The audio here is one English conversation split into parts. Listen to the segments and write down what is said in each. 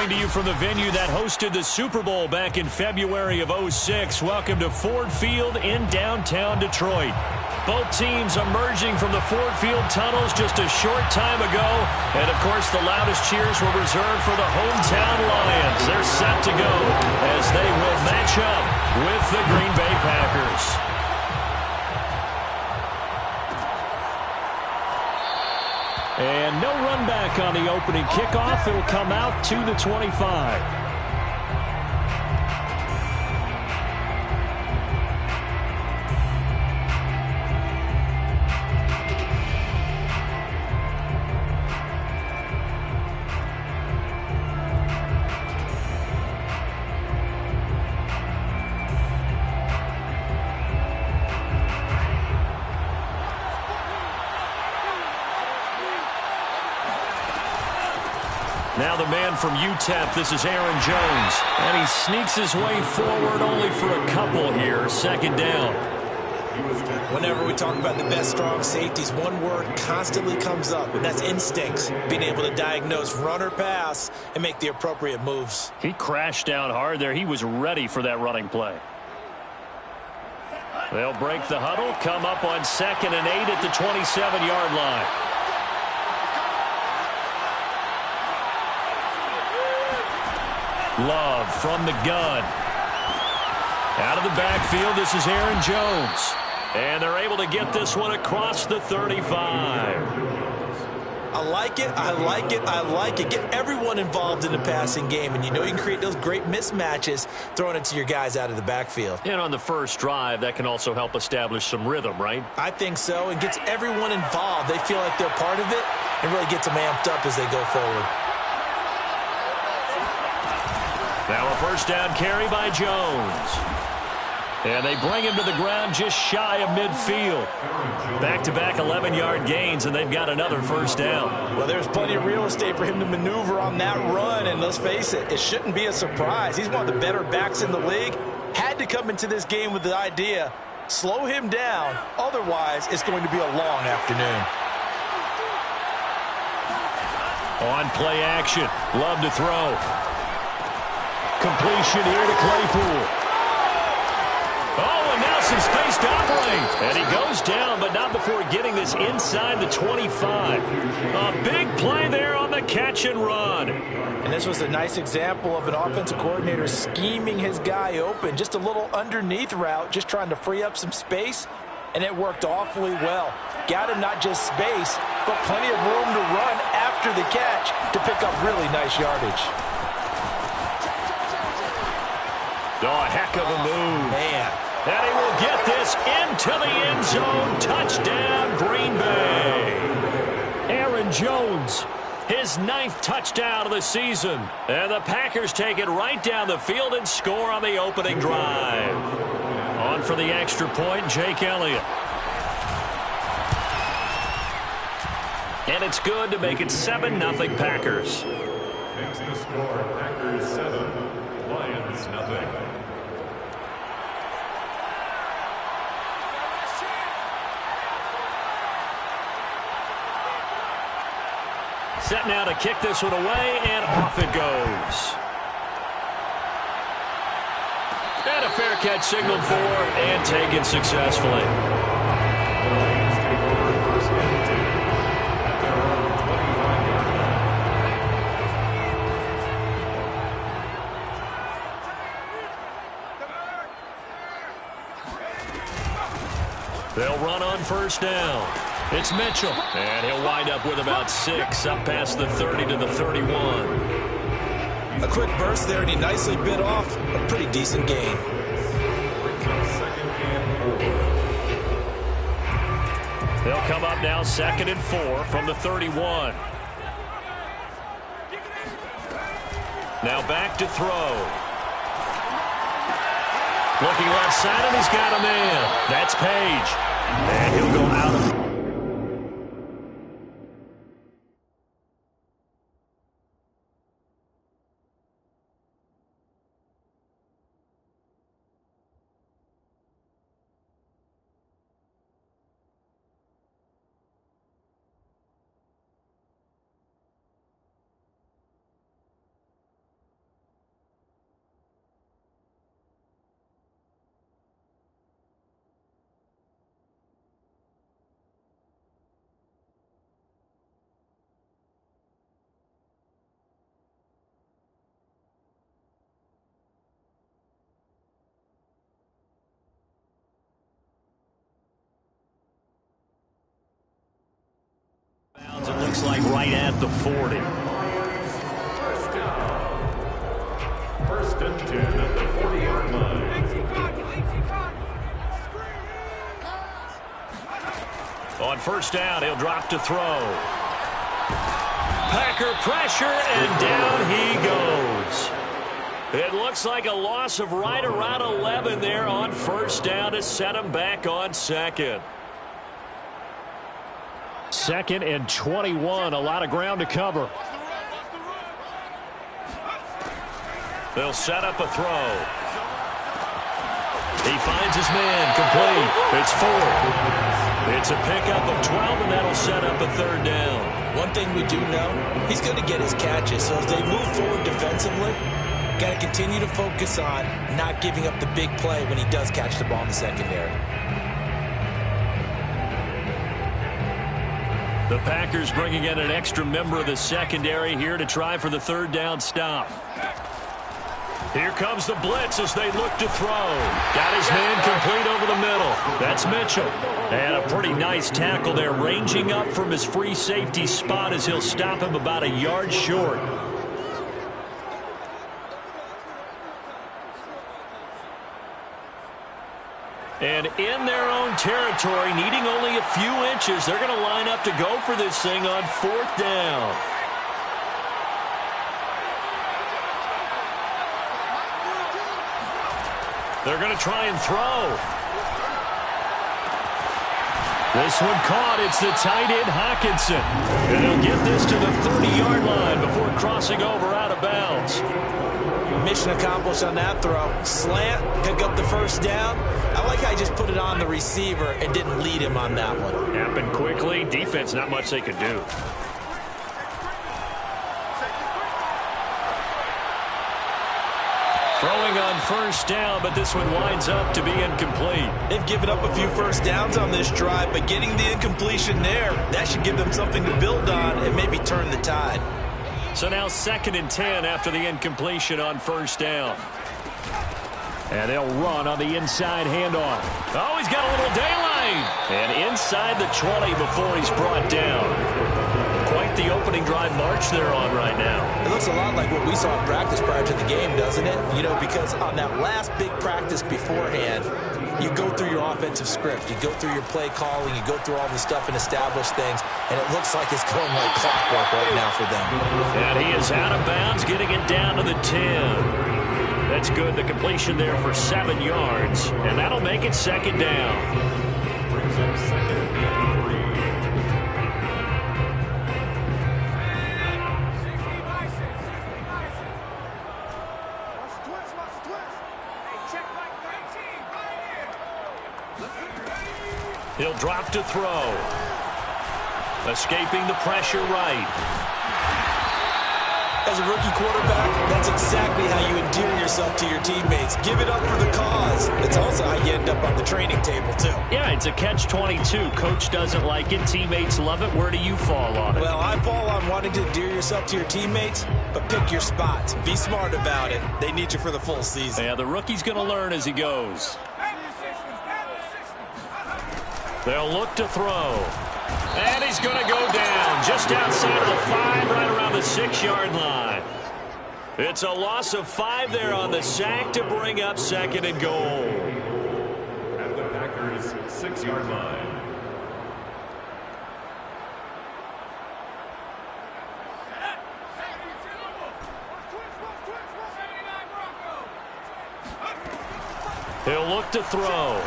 Coming to you from the venue that hosted the Super Bowl back in February of '06. Welcome to Ford Field in downtown Detroit. Both teams emerging from the Ford Field tunnels just a short time ago. And, of course, the loudest cheers were reserved for the hometown Lions. They're set to go as they will match up with the Green Bay Packers. And no run back on the opening kickoff. It'll come out to the 25. Now the man from UTEP, this is Aaron Jones. And he sneaks his way forward only for a couple here. Second down. Whenever we talk about the best strong safeties, one word constantly comes up, and that's instincts. Being able to diagnose run or pass and make the appropriate moves. He crashed down hard there. He was ready for that running play. They'll break the huddle, come up on 2nd and 8 at the 27-yard line. Love from the gun. Out of the backfield, this is Aaron Jones. And they're able to get this one across the 35. I like it, I like it, I like it. Get everyone involved in the passing game, and you know you can create those great mismatches throwing it to your guys out of the backfield. And on the first drive, that can also help establish some rhythm, right? I think so, and gets everyone involved. They feel like they're part of it and really gets them amped up as they go forward. Now a first down carry by Jones. And they bring him to the ground just shy of midfield. Back-to-back 11-yard gains, and they've got another first down. Well, there's plenty of real estate for him to maneuver on that run, and let's face it, it shouldn't be a surprise. He's one of the better backs in the league. Had to come into this game with the idea, slow him down, otherwise it's going to be a long afternoon. On play action, love to throw. Completion here to Claypool. Oh, and now some space to operate. And he goes down, but not before getting this inside the 25. A big play there on the catch and run. And this was a nice example of an offensive coordinator scheming his guy open. Just a little underneath route, just trying to free up some space, and it worked awfully well. Got him not just space, but plenty of room to run after the catch to pick up really nice yardage. Oh, a heck of a move. Man. And he will get this into the end zone. Touchdown, Green Bay. Aaron Jones, his 9th touchdown of the season. And the Packers take it right down the field and score on the opening drive. On for the extra point, Jake Elliott. And it's good to make it 7-0 Packers. Makes the score Packers 7, Lions 0. Set now to kick this one away, and off it goes. And a fair catch signaled for and taken successfully. They'll run on first down. It's Mitchell, and he'll wind up with about 6 up past the 30 to the 31. A quick burst there, and he nicely bit off a pretty decent gain. They'll come up now 2nd and 4 from the 31. Now back to throw. Looking left side, and he's got a man. That's Page. And he'll go out of It looks like right at the 40. First and 10 at the 40-yard line. On first down, he'll drop to throw. Packer pressure, and down he goes. It looks like a loss of right around 11 there on first down to set him back on second. Second and 21, a lot of ground to cover. They'll set up a throw. He finds his man, complete. It's 4. It's a pickup of 12, and that'll set up a third down. One thing we do know, he's going to get his catches. So as they move forward defensively, got to continue to focus on not giving up the big play when he does catch the ball in the secondary. The Packers bringing in an extra member of the secondary here to try for the third down stop. Here comes the blitz as they look to throw. Got his man complete over the middle. That's Mitchell. And a pretty nice tackle there, ranging up from his free safety spot as he'll stop him about a yard short. And in their own territory, needing only a few inches, they're going to line up to go for this thing on fourth down. They're going to try and throw. This one caught. It's the tight end, Hockenson. And he'll get this to the 30-yard line before crossing over out of bounds. Mission accomplished on that throw. Slant, pick up the first down. I like how he just put it on the receiver and didn't lead him on that one. Happened quickly. Defense, not much they could do. Throwing on first down, but this one winds up to be incomplete. They've given up a few first downs on this drive, but getting the incompletion there, that should give them something to build on and maybe turn the tide. So now 2nd and 10 after the incompletion on first down. And they'll run on the inside handoff. Oh, he's got a little daylight. And inside the 20 before he's brought down. Quite the opening drive march they're on right now. It looks a lot like what we saw in practice prior to the game, doesn't it? You know, because on that last big practice beforehand, you go through your offensive script. You go through your play calling. You go through all the stuff and establish things. And it looks like it's going like clockwork right now for them. And he is out of bounds, getting it down to the 10. That's good. The completion there for 7 yards. And that'll make it 2nd down. Brings up 2nd and 3. He'll drop to throw. Escaping the pressure right. As a rookie quarterback, that's exactly how you endear yourself to your teammates. Give it up for the cause. It's also how you end up on the training table, too. Yeah, it's a catch-22. Coach doesn't like it. Teammates love it. Where do you fall on it? Well, I fall on wanting to endear yourself to your teammates, but pick your spots. Be smart about it. They need you for the full season. Yeah, the rookie's going to learn as he goes. They'll look to throw. And he's going to go down just outside of the 5, right around the 6-yard line. It's a loss of 5 there on the sack to bring up 2nd and goal. At the Packers' 6-yard line. He'll look to throw.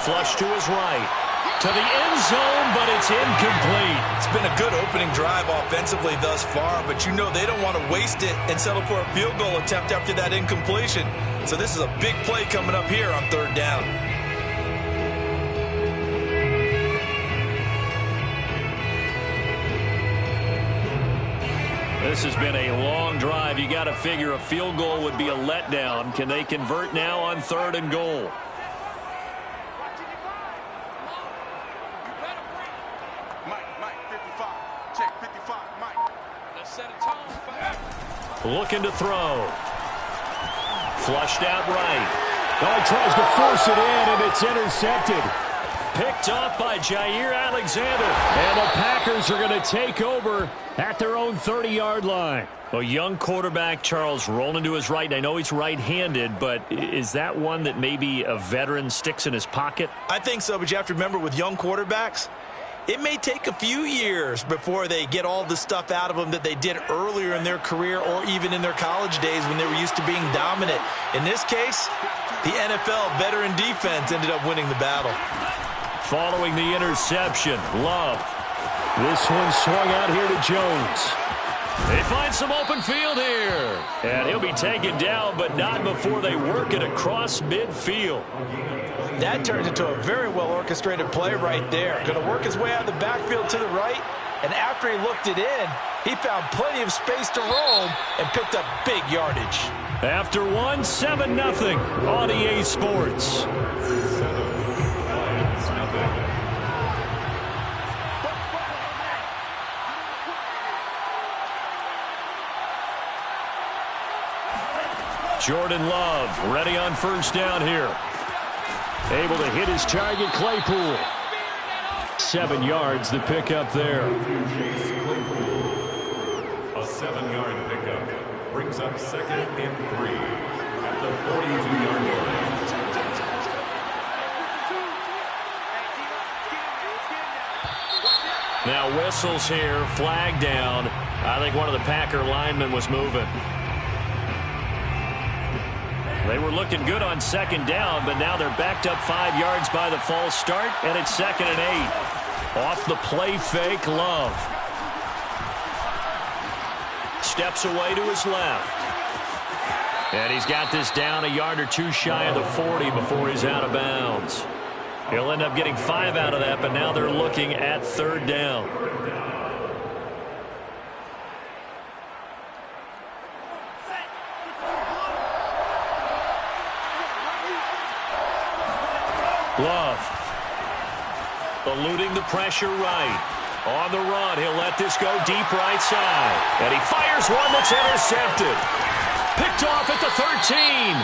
Flush to his right. To the end zone, but it's incomplete. It's been a good opening drive offensively thus far, but you know they don't want to waste it and settle for a field goal attempt after that incompletion. So this is a big play coming up here on 3rd down. This has been a long drive. You got to figure a field goal would be a letdown. Can they convert now on 3rd and goal? Looking to throw. Flushed out right. Oh, he tries to force it in, and it's intercepted. Picked off by Jair Alexander. And the Packers Raiders are going to take over at their own 30-yard line. A young quarterback, Charles, rolling to his right. I know he's right-handed, but is that one that maybe a veteran sticks in his pocket? I think so, but you have to remember with young quarterbacks, it may take a few years before they get all the stuff out of them that they did earlier in their career or even in their college days when they were used to being dominant. In this case, the NFL veteran defense ended up winning the battle. Following the interception, Love. This one swung out here to Jones. They find some open field here. And he'll be taken down, but not before they work it across midfield. That turned into a very well-orchestrated play right there. Going to work his way out of the backfield to the right. And after he looked it in, he found plenty of space to roam and picked up big yardage. After one, 7-0 on EA Sports. Jordan Love ready on first down here. Able to hit his target, Claypool. 7 yards, the pickup there. A 7-yard pickup brings up 2nd and 3 at the 42-yard line. Now whistles here, flag down. I think one of the Packer linemen was moving. They were looking good on 2nd down, but now they're backed up 5 yards by the false start, and it's 2nd and 8. Off the play fake, Love. Steps away to his left. And he's got this down a yard or two shy of the 40 before he's out of bounds. He'll end up getting 5 out of that, but now they're looking at 3rd down. Love. Eluding the pressure right. On the run, he'll let this go deep right side. And he fires one that's intercepted. Picked off at the 13.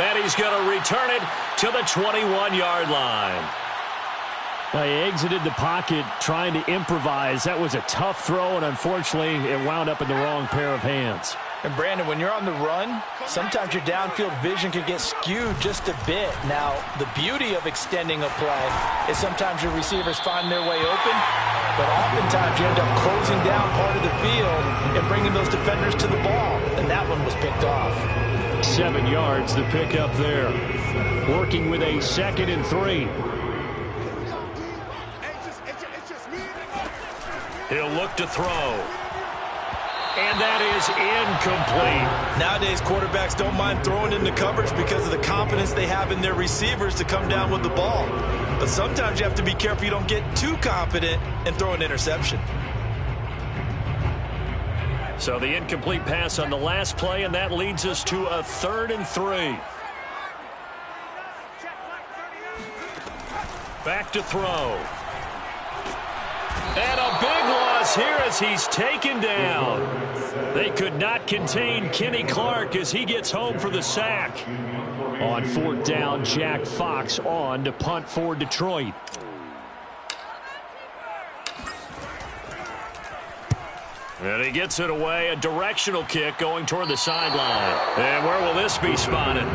And he's going to return it to the 21-yard line. Well, he exited the pocket trying to improvise. That was a tough throw, and unfortunately, it wound up in the wrong pair of hands. And, Brandon, when you're on the run, sometimes your downfield vision can get skewed just a bit. Now, the beauty of extending a play is sometimes your receivers find their way open, but oftentimes you end up closing down part of the field and bringing those defenders to the ball, and that one was picked off. 7 yards, the pickup there. Working with a 2nd and 3. He'll look to throw. And that is incomplete. Nowadays, quarterbacks don't mind throwing into coverage because of the confidence they have in their receivers to come down with the ball. But sometimes you have to be careful you don't get too confident and throw an interception. So the incomplete pass on the last play, and that leads us to a 3rd and 3. Back to throw. And a big loss here as he's taken down. They could not contain Kenny Clark as he gets home for the sack. On 4th down, Jack Fox on to punt for Detroit. And he gets it away, a directional kick going toward the sideline. And where will this be spotted?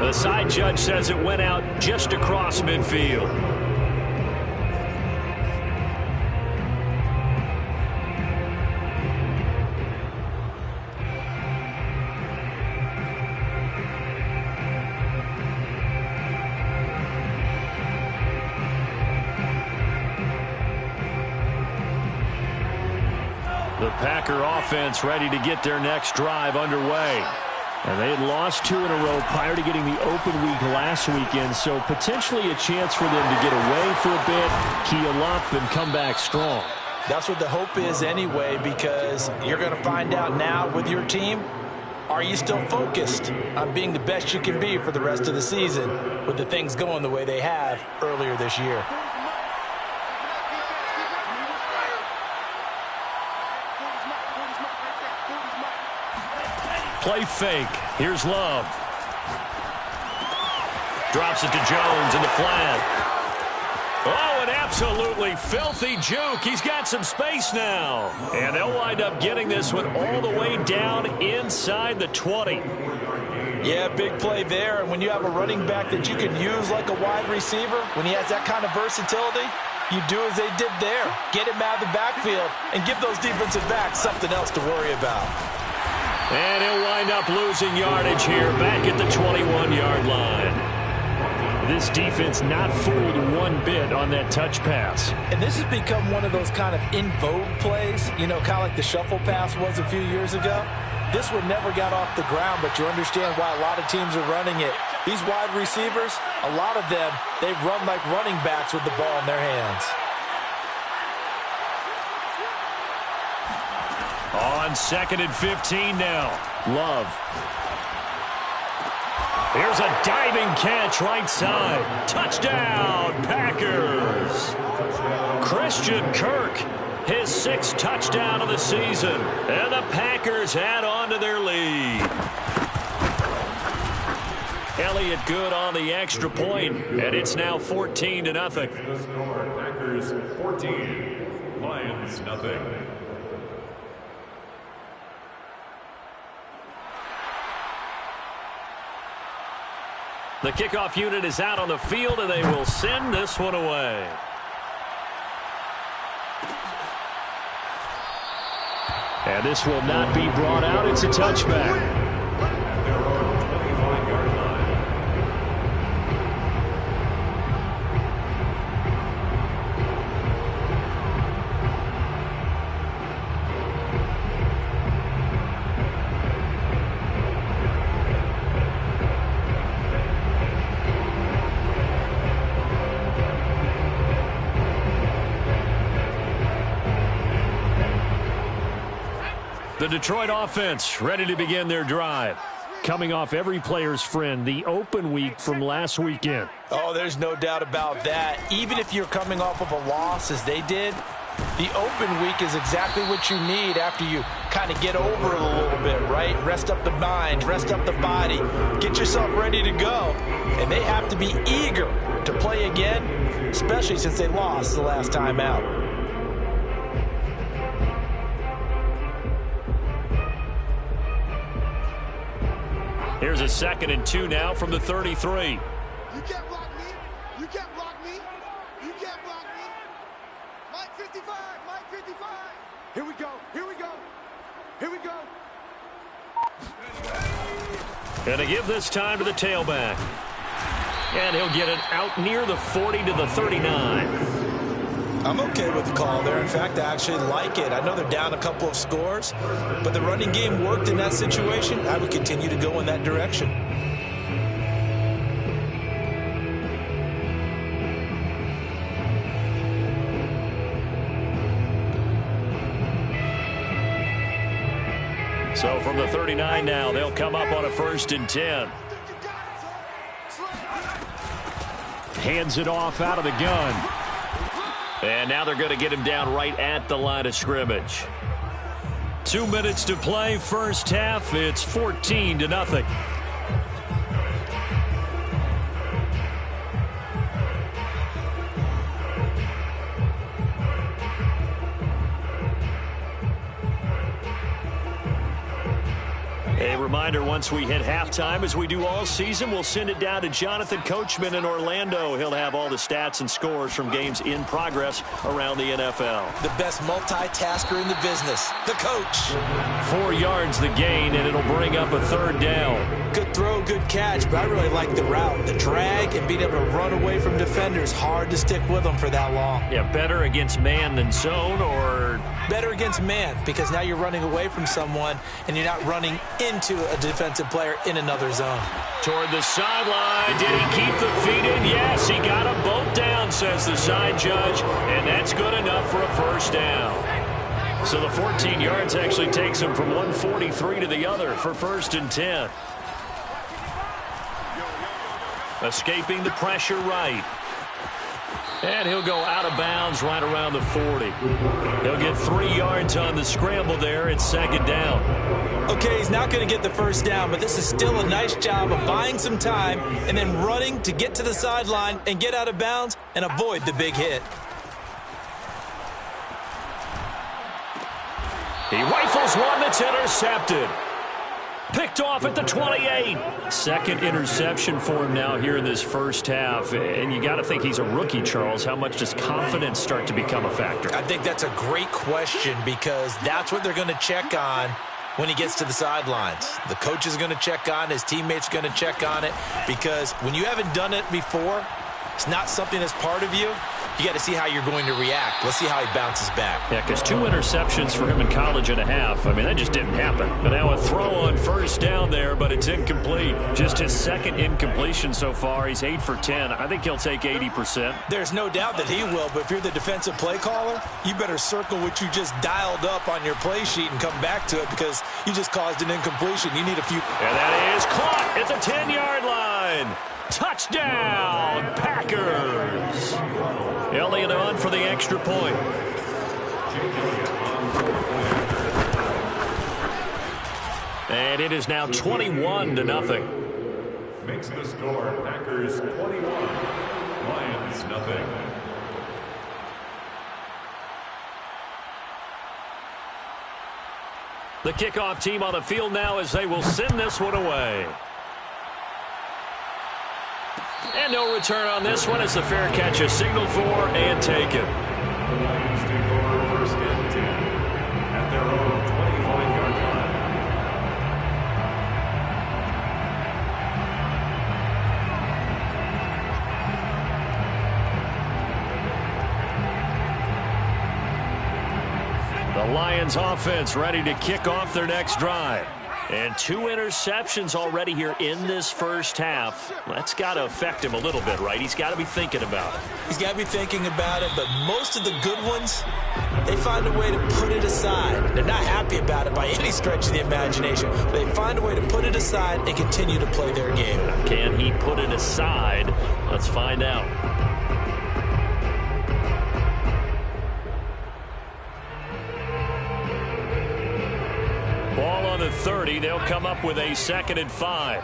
The side judge says it went out just across midfield. The Packer offense ready to get their next drive underway. And they had lost 2 in a row prior to getting the open week last weekend, so potentially a chance for them to get away for a bit, keel up, and come back strong. That's what the hope is anyway, because you're going to find out now with your team, are you still focused on being the best you can be for the rest of the season with the things going the way they have earlier this year? Play fake. Here's Love. Drops it to Jones in the flat. Oh, and Absolutely filthy juke. He's got some space now. And they'll wind up getting this one all the way down inside the 20. Yeah, big play there. And when you have a running back that you can use like a wide receiver, when he has that kind of versatility, you do as they did there. Get him out of the backfield and give those defensive backs something else to worry about. And he'll wind up losing yardage here back at the 21-yard line. This defense not fooled one bit on that touch pass. And this has become one of those kind of in vogue plays, you know, kind of like the shuffle pass was a few years ago. This one never got off the ground, but you understand why a lot of teams are running it. These wide receivers, a lot of them, they run like running backs with the ball in their hands. On 2nd and 15 now. Love. Here's a diving catch right side. Touchdown, Packers. Christian Kirk, his 6th touchdown of the season. And the Packers add on to their lead. Elliott good on the extra point, and it's now 14-0. Packers 14, Lions nothing. The kickoff unit is out on the field, and they will send this one away. And this will not be brought out. It's a touchback. The Detroit offense ready to begin their drive. Coming off every player's friend, the open week from last weekend. Oh, there's no doubt about that. Even if you're coming off of a loss as they did, the open week is exactly what you need after you kind of get over it a little bit, right? Rest up the mind, rest up the body, get yourself ready to go. And they have to be eager to play again, especially since they lost the last time out. Here's a 2nd and 2 now from the 33. You can't block me. You can't block me. You can't block me. Mike 55. Mike 55. Here we go. Here we go. Here we go. And to give this time to the tailback. And he'll get it out near the 40 to the 39. I'm okay with the call there. In fact, I actually like it. I know they're down a couple of scores, but the running game worked in that situation. I would continue to go in that direction. So from the 39 now, they'll come up on a 1st and 10. Hands it off out of the gun. And now they're going to get him down right at the line of scrimmage. 2 minutes to play, first half. It's 14-0. A reminder, once we hit halftime, as we do all season, we'll send it down to Jonathan Coachman in Orlando. He'll have all the stats and scores from games in progress around the NFL. The best multitasker in the business, the coach. 4 yards the gain, and it'll bring up a 3rd down. Good throw, good catch, but I really like the route. The drag and being able to run away from defenders, hard to stick with them for that long. Yeah, better against man than zone, or better against man, because now you're running away from someone and you're not running into a defensive player in another zone. Toward the sideline. Did he keep the feet in? Yes, he got them both down, says the side judge, and that's good enough for a 1st down. So the 14 yards actually takes him from 143 to the other for 1st and 10. Escaping the pressure right. And he'll go out of bounds right around the 40. He'll get 3 yards on the scramble there. It's 2nd down. Okay, he's not going to get the 1st down, but this is still a nice job of buying some time and then running to get to the sideline and get out of bounds and avoid the big hit. He rifles one that's intercepted. Picked off at the 28. Second interception for him now here in this first half. And you got to think he's a rookie, Charles. How much does confidence start to become a factor? I think that's a great question because that's what they're going to check on when he gets to the sidelines. The coach is going to check on, his teammates are going to check on it, because when you haven't done it before, it's not something that's part of you. You got to see how you're going to react. Let's see how he bounces back. Yeah, because 2 interceptions for him in college and a half. I mean, that just didn't happen. But now a throw on first down there, but it's incomplete. Just his second incompletion so far. He's 8 for 10. I think he'll take 80%. There's no doubt that he will, but if you're the defensive play caller, you better circle what you just dialed up on your play sheet and come back to it because you just caused an incompletion. You need a few. And that is caught at the 10-yard line. Touchdown, Packers. Elliott on for the extra point. And it is now 21-0. Makes the score Packers 21, Lions nothing. The kickoff team on the field now as they will send this one away. And no return on this one. It's the fair catch is signaled for and taken. The Lions take over first and 10 at their own 25-yard line. The Lions offense ready to kick off their next drive. And 2 interceptions already here in this first half. That's got to affect him a little bit, right? He's got to be thinking about it. He's got to be thinking about it, but most of the good ones, they find a way to put it aside. They're not happy about it by any stretch of the imagination, but they find a way to put it aside and continue to play their game. Can he put it aside? Let's find out. Ball on the 30. They'll come up with a 2nd and 5.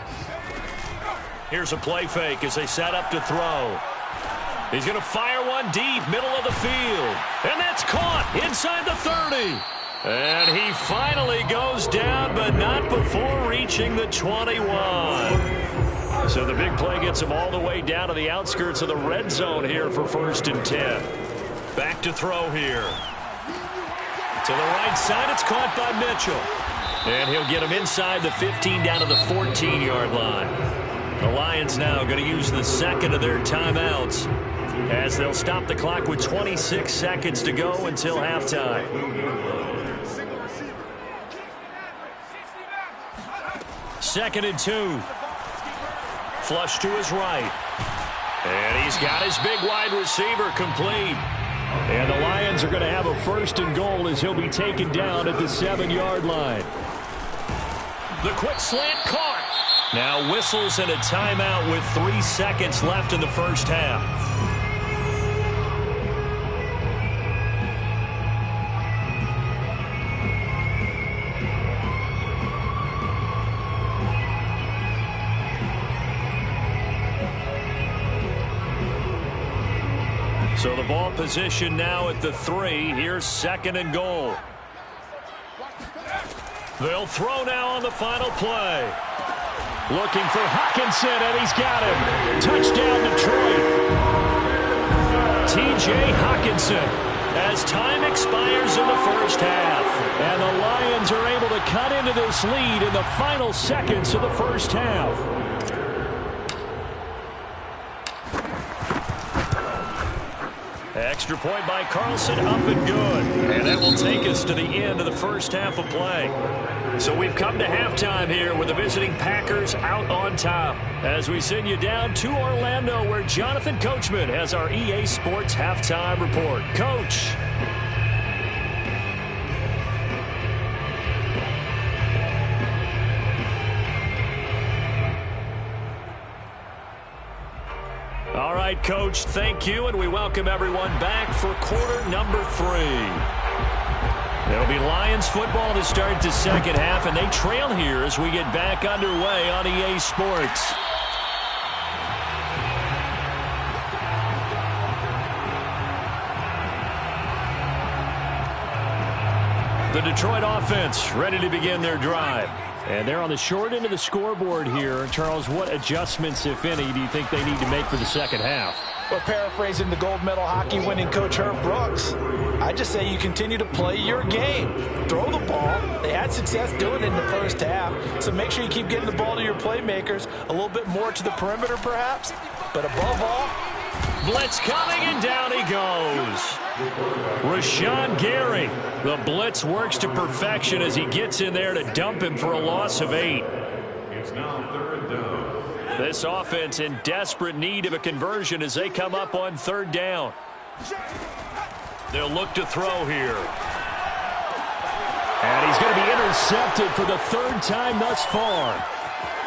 Here's a play fake as they set up to throw. He's going to fire one deep, middle of the field. And that's caught inside the 30. And he finally goes down, but not before reaching the 21. So the big play gets him all the way down to the outskirts of the red zone here for 1st and 10. Back to throw here. To the right side, it's caught by Mitchell. And he'll get him inside the 15 down to the 14-yard line. The Lions now going to use the 2nd of their timeouts as they'll stop the clock with 26 seconds to go until halftime. 2nd and 2. Flush to his right. And he's got his big wide receiver complete. And the Lions are going to have a 1st and goal as he'll be taken down at the 7-yard line. The quick slant caught. Now whistles and a timeout with 3 seconds left in the first half. So the ball position now at the 3. Here's 2nd and goal. They'll throw now on the final play. Looking for Hockenson, and he's got him. Touchdown, Detroit. T.J. Hockenson as time expires in the first half. And the Lions are able to cut into this lead in the final seconds of the first half. Extra point by Carlson, up and good. And that will take us to the end of the first half of play. So we've come to halftime here with the visiting Packers out on top. As we send you down to Orlando, where Jonathan Coachman has our EA Sports halftime report. Coach. All right, Coach, thank you, and we welcome everyone back for quarter number 3. It'll be Lions football to start the second half, and they trail here as we get back underway on EA Sports. The Detroit offense ready to begin their drive. And they're on the short end of the scoreboard here. Charles, what adjustments, if any, do you think they need to make for the second half? Well, paraphrasing the gold medal hockey winning coach Herb Brooks, I just say you continue to play your game. Throw the ball. They had success doing it in the first half, so make sure you keep getting the ball to your playmakers, a little bit more to the perimeter perhaps, but above all, blitz coming, and down he goes. Rashawn Gary. The blitz works to perfection as he gets in there to dump him for a loss of 8. It's now 3rd down. This offense in desperate need of a conversion as they come up on 3rd down. They'll look to throw here. And he's going to be intercepted for the 3rd time thus far.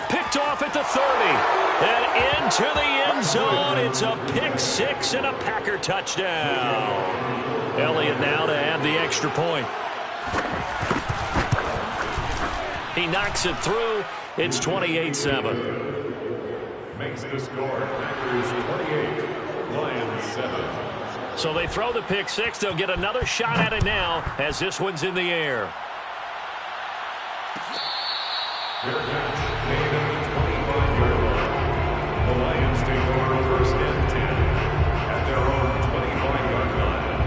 Picked off at the 30. And into the end zone. It's a pick 6 and a Packer touchdown. Elliott now to add the extra point. He knocks it through. It's 28-7. Makes the score Packers 28, Lions 7. So they throw the pick 6. They'll get another shot at it now as this one's in the air. Fair catch made at the 25-yard line. The Lions take over 1st and 10 at their own 25-yard line.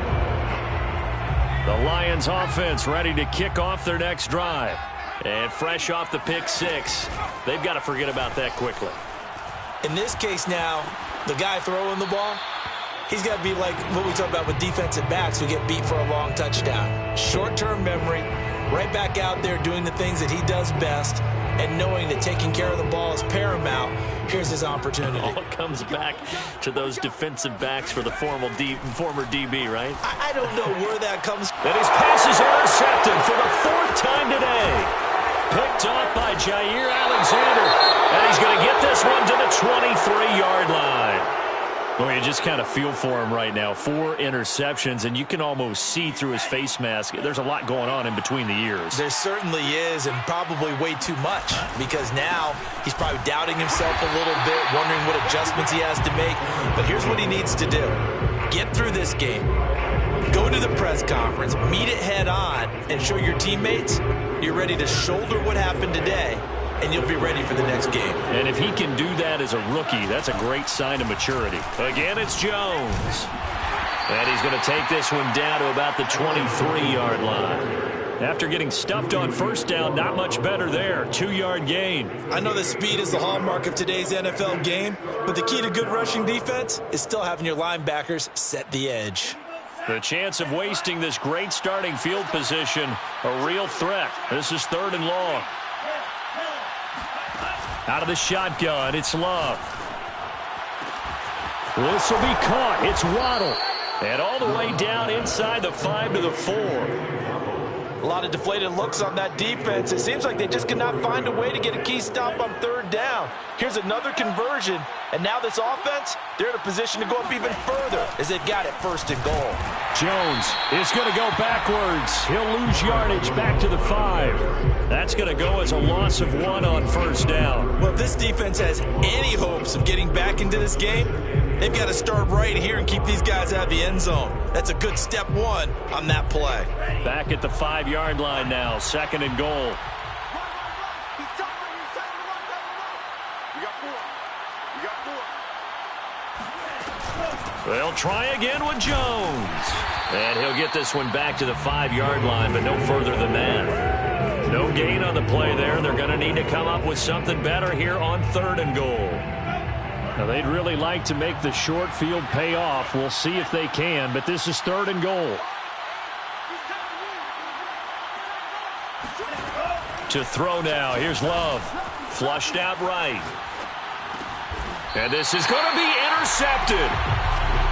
The Lions offense ready to kick off their next drive. And fresh off the pick 6, they've got to forget about that quickly. in this case now, the guy throwing the ball, he's got to be like what we talk about with defensive backs who get beat for a long touchdown. Short-term memory, right back out there doing the things that he does best, and knowing that taking care of the ball is paramount. Here's his opportunity. All comes back to those defensive backs for the former DB, right? I don't know where that comes from. And his pass is intercepted for the 4th time today. Picked off by Jair Alexander. And he's going to get this one to the 23-yard line. Well, you just kind of feel for him right now. 4 interceptions, and you can almost see through his face mask. There's a lot going on in between the ears. There certainly is, and probably way too much, because now he's probably doubting himself a little bit, wondering what adjustments he has to make. But here's what he needs to do. Get through this game. Go to the press conference, meet it head on, and show your teammates you're ready to shoulder what happened today, and you'll be ready for the next game. And if he can do that as a rookie, that's a great sign of maturity. Again, it's Jones. And he's going to take this one down to about the 23-yard line. After getting stuffed on first down, not much better there. 2-yard gain. I know that speed is the hallmark of today's NFL game, but the key to good rushing defense is still having your linebackers set the edge. The chance of wasting this great starting field position, a real threat. This is 3rd and long. Out of the shotgun, it's Love. This will be caught. It's Waddle. And all the way down inside the 5 to the 4. A lot of deflated looks on that defense. It seems like they just cannot find a way to get a key stop on 3rd down. Here's another conversion, and now this offense, they're in a position to go up even further as they've got it 1st and goal. Jones is going to go backwards. He'll lose yardage back to the 5. That's going to go as a loss of 1 on 1st down. Well, if this defense has any hopes of getting back into this game, they've got to start right here and keep these guys out of the end zone. That's a good step 1 on that play. Back at the 5-yard line now, 2nd and goal. They'll try again with Jones. And he'll get this one back to the 5-yard line, but no further than that. No gain on the play there. They're going to need to come up with something better here on 3rd and goal. Now, they'd really like to make the short field pay off. We'll see if they can, but this is 3rd and goal. To throw now. Here's Love. Flushed out right. And this is going to be intercepted.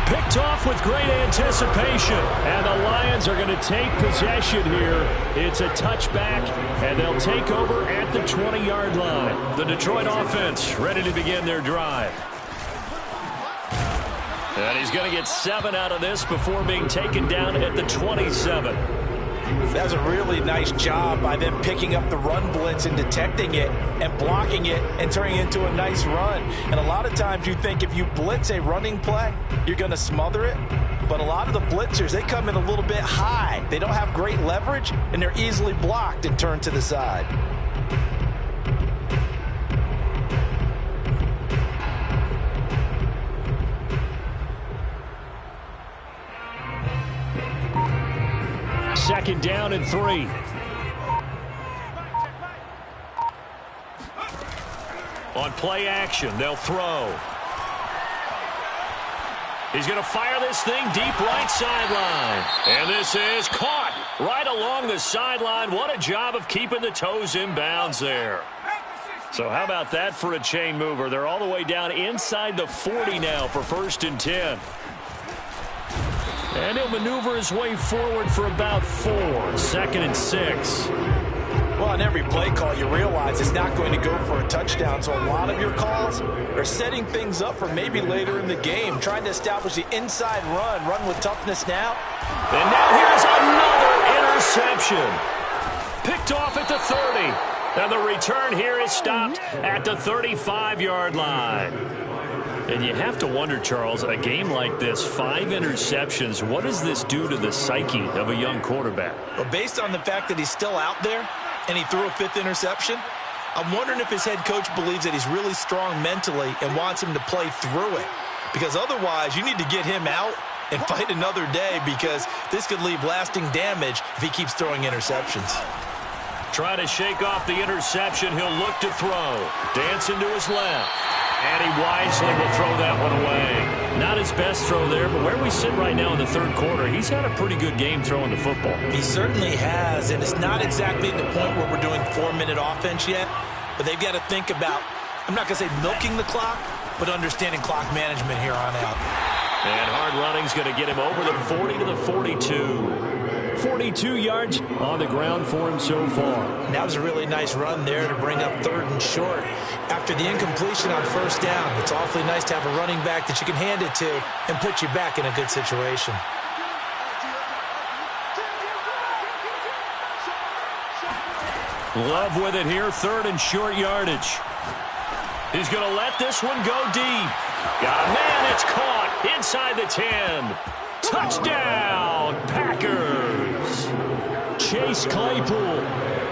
Picked off with great anticipation. And the Lions are going to take possession here. It's a touchback, and they'll take over at the 20-yard line. The Detroit offense ready to begin their drive. And he's going to get 7 out of this before being taken down at the 27. That was a really nice job by them picking up the run blitz and detecting it and blocking it and turning it into a nice run. And a lot of times you think if you blitz a running play, you're going to smother it. But a lot of the blitzers, they come in a little bit high. They don't have great leverage, and they're easily blocked and turned to the side. Second down and 3. On play action, they'll throw. He's going to fire this thing deep right sideline. And this is caught right along the sideline. What a job of keeping the toes in bounds there. So how about that for a chain mover? They're all the way down inside the 40 now for 1st and 10. And he'll maneuver his way forward for about 4. 2nd and 6. Well, on every play call, you realize it's not going to go for a touchdown. So a lot of your calls are setting things up for maybe later in the game, trying to establish the inside run with toughness now. And now here's another interception. Picked off at the 30. And the return here is stopped at the 35-yard line. And you have to wonder, Charles, a game like this, 5 interceptions, what does this do to the psyche of a young quarterback? Well, based on the fact that he's still out there and he threw a 5th interception, I'm wondering if his head coach believes that he's really strong mentally and wants him to play through it. Because otherwise, you need to get him out and fight another day, because this could leave lasting damage if he keeps throwing interceptions. Try to shake off the interception. He'll look to throw. Dancing to his left. And he wisely will throw that one away. Not his best throw there, but where we sit right now in the 3rd quarter, he's had a pretty good game throwing the football. He certainly has, and it's not exactly at the point where we're doing 4-minute offense yet, but they've got to think about, I'm not going to say milking the clock, but understanding clock management here on out. And hard running's going to get him over the 40 to the 42. 42 yards on the ground for him so far. And that was a really nice run there to bring up 3rd and short. After the incompletion on 1st down, it's awfully nice to have a running back that you can hand it to and put you back in a good situation. Love with it here, 3rd and short yardage. He's going to let this one go deep. Man, it's caught inside the 10. Touchdown, Packers. Chase Claypool,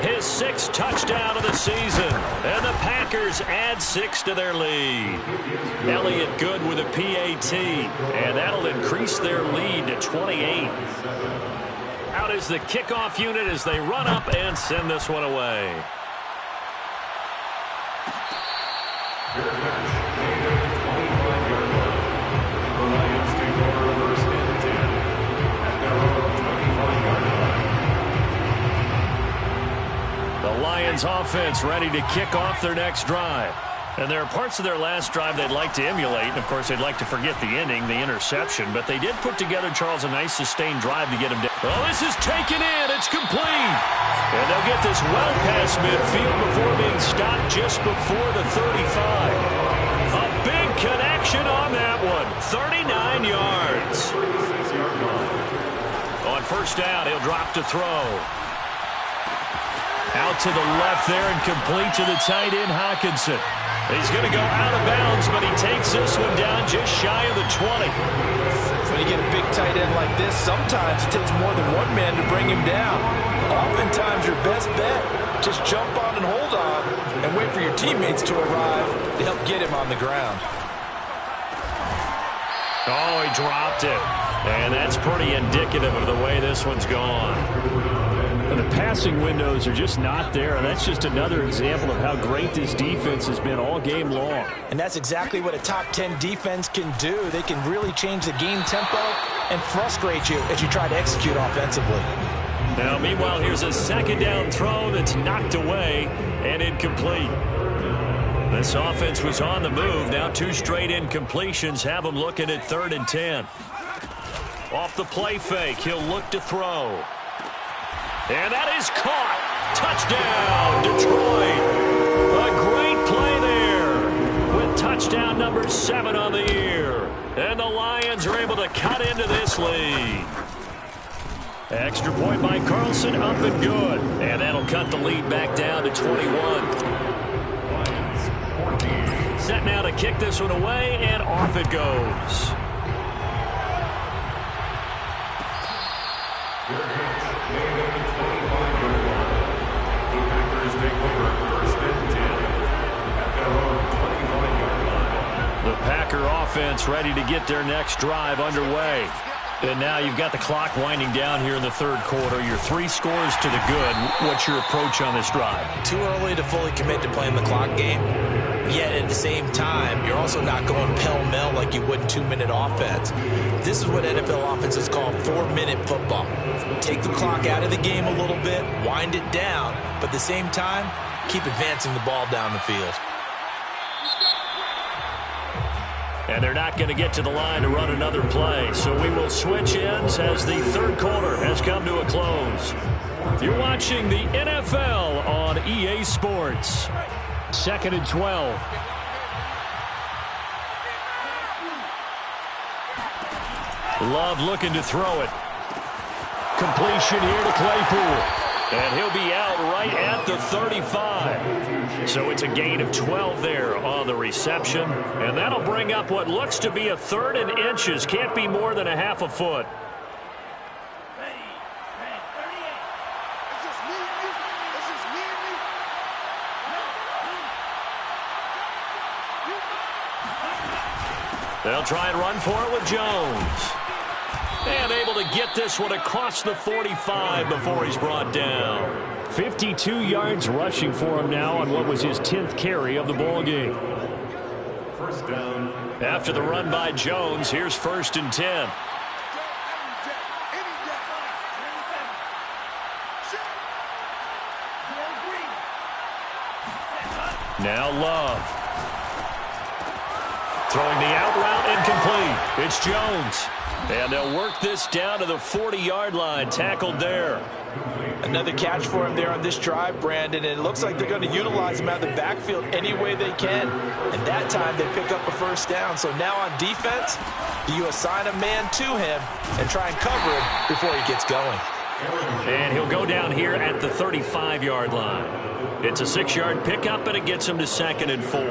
his 6th touchdown of the season. And the Packers add 6 to their lead. Elliott Good with a PAT. And that'll increase their lead to 28. Out is the kickoff unit as they run up and send this one away. Lions offense ready to kick off their next drive. And there are parts of their last drive they'd like to emulate. And, of course, they'd like to forget the ending, the interception. But they did put together, Charles, a nice sustained drive to get him down. Well, this is taken in. It's complete. And they'll get this well past midfield before being stopped just before the 35. A big connection on that one. 39 yards. On 1st down, he'll drop to throw. Out to the left there and complete to the tight end, Hawkinson. He's going to go out of bounds, but he takes this one down just shy of the 20. When you get a big tight end like this, sometimes it takes more than one man to bring him down. Oftentimes, your best bet, just jump on and hold on and wait for your teammates to arrive to help get him on the ground. Oh, he dropped it. And that's pretty indicative of the way this one's gone. The passing windows are just not there, and that's just another example of how great this defense has been all game long. And that's exactly what a top 10 defense can do. They can really change the game tempo and frustrate you as you try to execute offensively. Now, meanwhile, here's a 2nd down throw that's knocked away and incomplete. This offense was on the move. Now 2 straight incompletions have them looking at 3rd and 10. Off the play fake, he'll look to throw. And that is caught. Touchdown, Detroit. A great play there with touchdown number 7 on the year. And the Lions are able to cut into this lead. Extra point by Carlson, up and good. And that'll cut the lead back down to 21. Set now to kick this one away, and off it goes. Their catch made at the 25-yard line. The Packers take over first and 10 at their own 25-yard line. The Packer offense ready to get their next drive underway. And now you've got the clock winding down here in the third quarter. You're 3 scores to the good. What's your approach on this drive? Too early to fully commit to playing the clock game. Yet at the same time, you're also not going pell-mell like you would in 2-minute offense. This is what NFL offenses call 4-minute football. Take the clock out of the game a little bit, wind it down, but at the same time, keep advancing the ball down the field. And they're not going to get to the line to run another play. So we will switch ends as the third quarter has come to a close. You're watching the NFL on EA Sports. 2nd and 12. Love looking to throw it. Completion here to Claypool. And he'll be out right at the 35. So it's a gain of 12 there on the reception. And that'll bring up what looks to be a 3rd and inches. Can't be more than a half a foot. They'll try and run for it with Jones. And able to get this one across the 45 before he's brought down. 52 yards rushing for him now on what was his 10th carry of the ball game. First down. After the run by Jones, here's 1st and 10. Now Love. Throwing the out route incomplete. It's Jones. And they'll work this down to the 40-yard line. Tackled there. Another catch for him there on this drive, Brandon. And it looks like they're going to utilize him out of the backfield any way they can. And that time they pick up a first down. So now on defense, you assign a man to him and try and cover him before he gets going. And he'll go down here at the 35-yard line. It's a 6-yard pickup, and it gets him to 2nd and 4.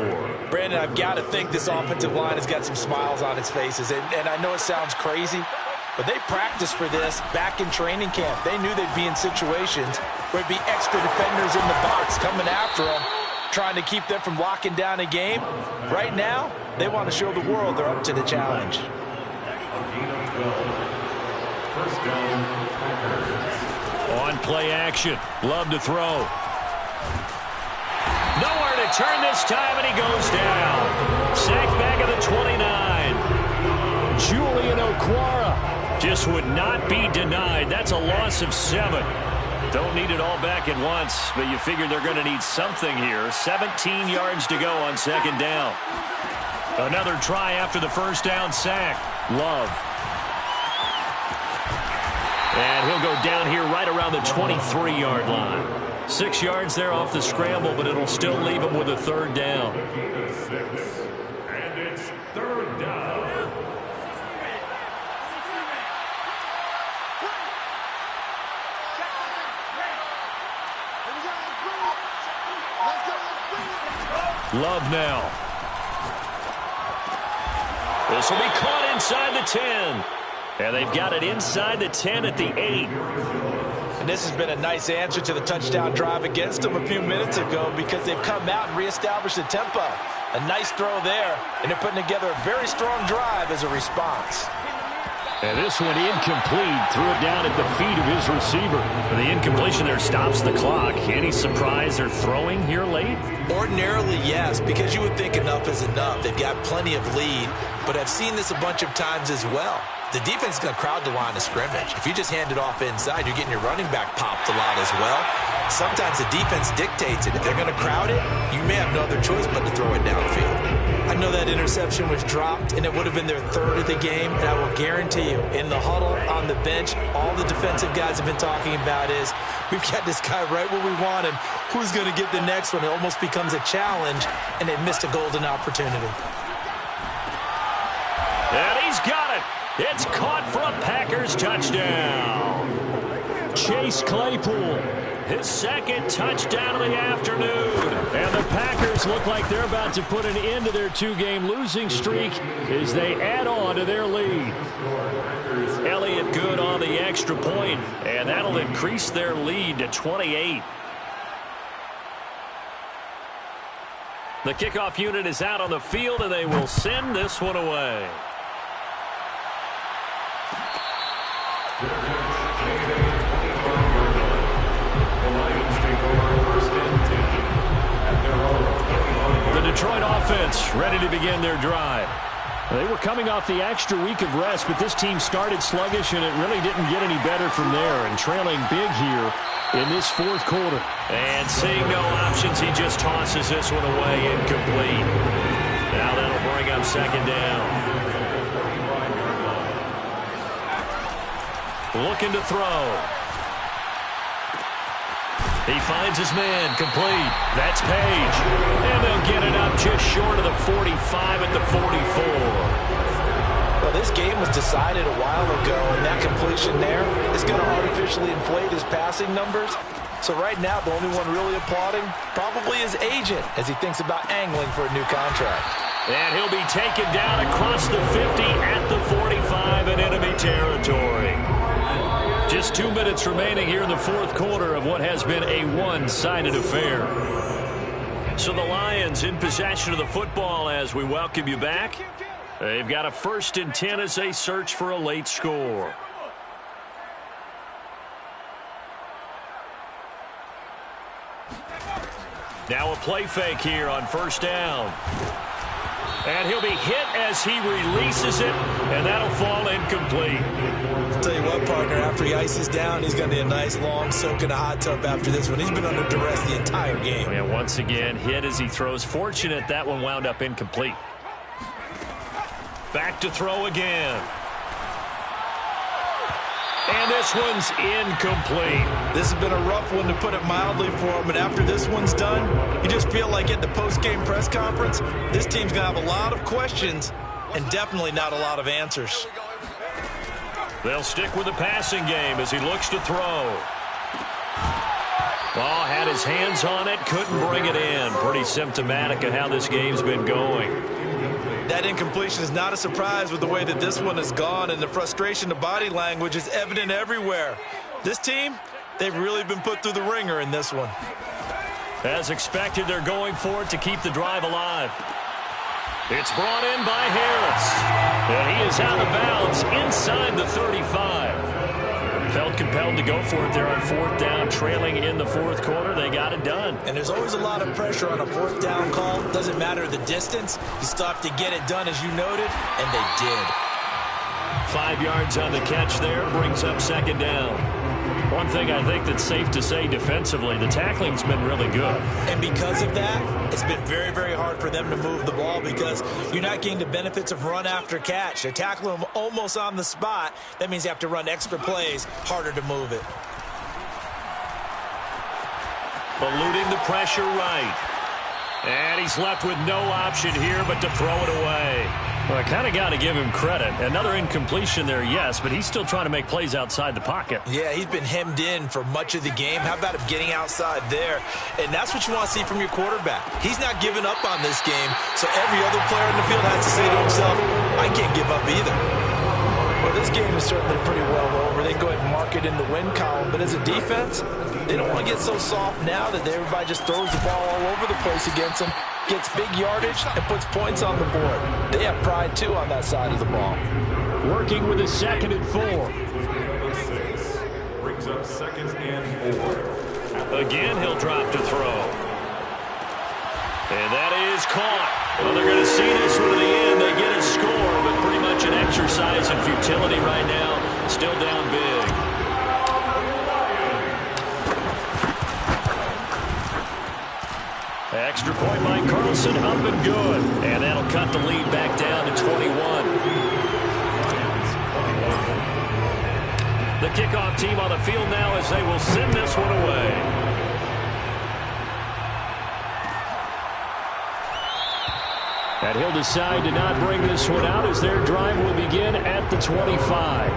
Brandon, I've got to think this offensive line has got some smiles on its faces. And I know it sounds crazy, but they practiced for this back in training camp. They knew they'd be in situations where it'd be extra defenders in the box coming after them, trying to keep them from locking down a game. Right now, they want to show the world they're up to the challenge. First down. On play action. Love to throw. Nowhere to turn this time, and he goes down. Sacked back at the 29. Julian Okwara just would not be denied. That's a loss of 7. Don't need it all back at once, but you figure they're going to need something here. 17 yards to go on 2nd down. Another try after the first down sack. Love. And he'll go down here right around the 23-yard line. 6 yards there off the scramble, but it'll still leave him with a 3rd down. And it's 3rd down. Love now. This will be caught inside the 10. And they've got it inside the 10 at the 8. And this has been a nice answer to the touchdown drive against them a few minutes ago because they've come out and reestablished the tempo. A nice throw there, and they're putting together a very strong drive as a response. And this one incomplete. Threw it down at the feet of his receiver. The incompletion there stops the clock. Any surprise they're throwing here late? Ordinarily, yes, because you would think enough is enough. They've got plenty of lead, but I've seen this a bunch of times as well. The defense is going to crowd the line of scrimmage. If you just hand it off inside, you're getting your running back popped a lot as well. Sometimes the defense dictates it. If they're going to crowd it, you may have no other choice but to throw it downfield. I know that interception was dropped, and it would have been their 3rd of the game, and I will guarantee you, in the huddle, on the bench, all the defensive guys have been talking about is, we've got this guy right where we want him. Who's going to get the next one? It almost becomes a challenge, and they missed a golden opportunity. And he's got it. It's caught for a Packers touchdown. Chase Claypool. His second touchdown of the afternoon. And the Packers look like they're about to put an end to their two-game losing streak as they add on to their lead. Elliott good on the extra point, and that'll increase their lead to 28. The kickoff unit is out on the field, and they will send this one away. The Detroit offense ready to begin their drive. They were coming off the extra week of rest, but this team started sluggish, and it really didn't get any better from there, and trailing big here in this fourth quarter. And seeing no options, he just tosses this one away, incomplete. Now that'll bring up second down. Looking to throw. He finds his man, complete. That's Page. And they'll get it up just short of the 45 at the 44. Well, this game was decided a while ago, and that completion there is going to artificially inflate his passing numbers. So right now, the only one really applauding probably his agent as he thinks about angling for a new contract. And he'll be taken down across the 50 at the 45 in enemy territory. Just 2 minutes remaining here in the fourth quarter of what has been a one-sided affair. So the Lions in possession of the football as we welcome you back. They've got a 1st and 10 as they search for a late score. Now a play fake here on 1st down. And he'll be hit as he releases it, and that'll fall incomplete. I'll tell you what, partner, after he ices down, he's going to need a nice long soak in a hot tub after this one. He's been under duress the entire game. And once again, hit as he throws. Fortunate that one wound up incomplete. Back to throw again. And this one's incomplete. This has been a rough one, to put it mildly, for him. And after this one's done, you just feel like at the post-game press conference, this team's going to have a lot of questions and definitely not a lot of answers. They'll stick with the passing game as he looks to throw. Oh, had his hands on it, couldn't bring it in. Pretty symptomatic of how this game's been going. That incompletion is not a surprise with the way that this one has gone, and the frustration, the body language is evident everywhere. This team, they've really been put through the ringer in this one. As expected, they're going for it to keep the drive alive. It's brought in by Harris. And he is out of bounds inside the 35. Felt compelled to go for it there on 4th down, trailing in the fourth quarter. They got it done. And there's always a lot of pressure on a 4th down call. Doesn't matter the distance. You still have to get it done, as you noted, and they did. 5 yards on the catch there, brings up second down. One thing I think that's safe to say defensively, the tackling's been really good. And because of that, it's been very, very hard for them to move the ball because you're not getting the benefits of run after catch. They're tackling them almost on the spot. That means you have to run extra plays, harder to move it. Eluding the pressure right. And he's left with no option here but to throw it away. Well, I kind of got to give him credit. Another incompletion there, yes, but he's still trying to make plays outside the pocket. Yeah, he's been hemmed in for much of the game. How about him getting outside there? And that's what you want to see from your quarterback. He's not giving up on this game, so every other player in the field has to say to himself, I can't give up either. Well, this game is certainly pretty well over. They can go ahead and mark it in the win column, but as a defense, they don't want to get so soft now that everybody just throws the ball all over the place against them, gets big yardage, and puts points on the board. They have pride, too, on that side of the ball. Working with a 2nd and 4. Brings up 2nd and 4. Again, he'll drop to throw. And that is caught. Well, they're going to see this one to the end. They get a score, but pretty much an exercise in futility right now. Still down big. Extra point by Carlson, up and good. And that'll cut the lead back down to 21. The kickoff team on the field now as they will send this one away. And he'll decide to not bring this one out as their drive will begin at the 25.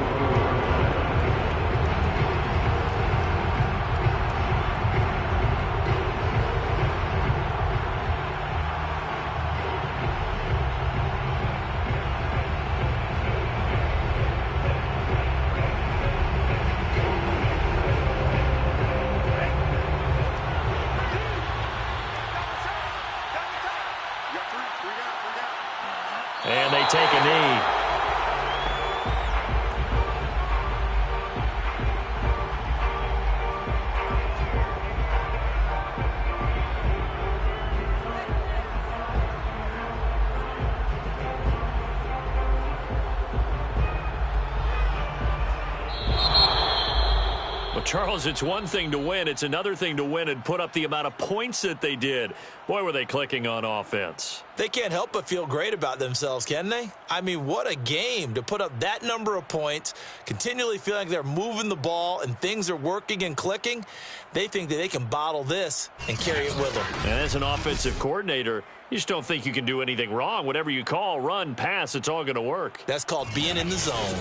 Charles, it's one thing to win. It's another thing to win and put up the amount of points that they did. Boy, were they clicking on offense. They can't help but feel great about themselves, can they? I mean, what a game to put up that number of points, continually feeling like they're moving the ball and things are working and clicking. They think that they can bottle this and carry it with them. And as an offensive coordinator, you just don't think you can do anything wrong. Whatever you call, run, pass, it's all going to work. That's called being in the zone.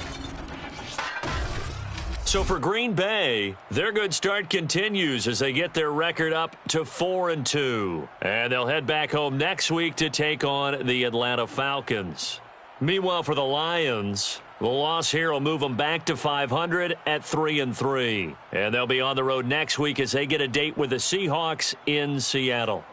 So for Green Bay, their good start continues as they get their record up to 4-2. And they'll head back home next week to take on the Atlanta Falcons. Meanwhile, for the Lions, the loss here will move them back to 500 at 3-3. And they'll be on the road next week as they get a date with the Seahawks in Seattle.